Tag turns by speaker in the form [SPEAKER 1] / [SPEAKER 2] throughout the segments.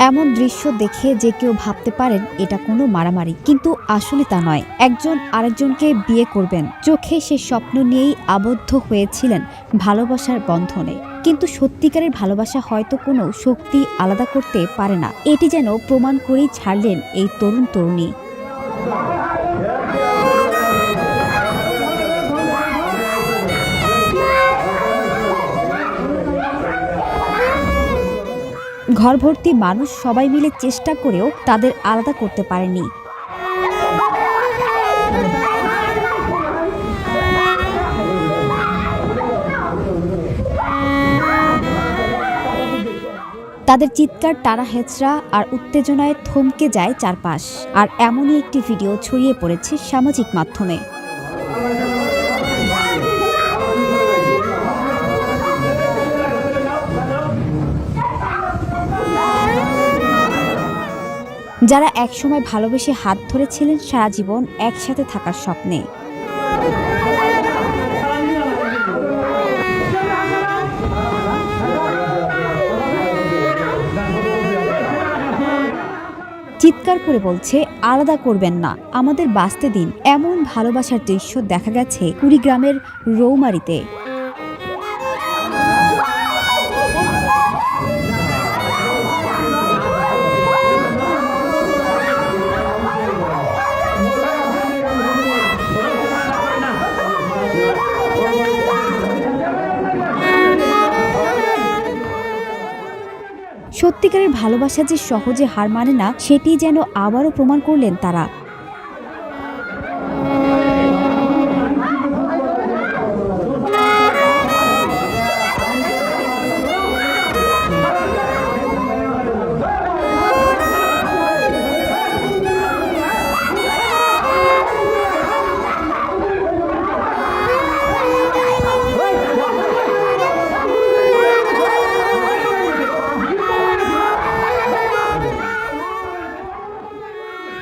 [SPEAKER 1] এমন দৃশ্য দেখে যে কেউ ভাবতে পারেন এটা কোনো মারামারি, কিন্তু আসলে তা নয়। একজন আরেকজনকে বিয়ে করবেন, চোখে সে স্বপ্ন নিয়েই আবদ্ধ হয়েছিলেন ভালোবাসার বন্ধনে। কিন্তু সত্যিকারের ভালোবাসা হয়তো কোনো শক্তি আলাদা করতে পারে না, এটি যেন প্রমাণ করেই ছাড়লেন এই তরুণ তরুণী। ঘর ভর্তি মানুষ সবাই মিলে চেষ্টা করেও তাদের আলাদা করতে পারেনি। তাদের চিৎকার, টানা হেঁচড়া আর উত্তেজনায় থমকে যায় চারপাশ। আর এমনই একটি ভিডিও ছড়িয়ে পড়েছে সামাজিক মাধ্যমে। যারা একসময় ভালোবেসে হাত ধরেছিলেন সারা জীবন একসাথে থাকার স্বপ্নে। চিৎকার করে বলছে, আলাদা করবেন না, আমাদের বাঁচতে দিন। এমন ভালোবাসার দৃশ্য দেখা গেছে কুড়িগ্রামের রৌমারীতে। সত্যিকারের ভালোবাসা যে সহজে হার মানে না, সেটি যেন আবারও প্রমাণ করলেন তারা।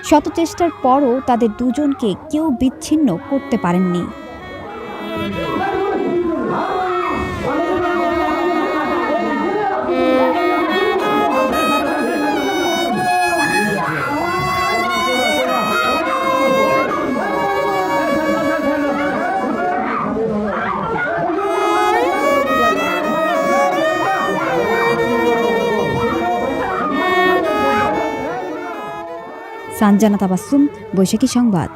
[SPEAKER 1] শত চেষ্টার পরও তাদের দুজনকে কেউ বিচ্ছিন্ন করতে পারেননি। সানজানা তাবাসসুম, বৈশাখী সংবাদ।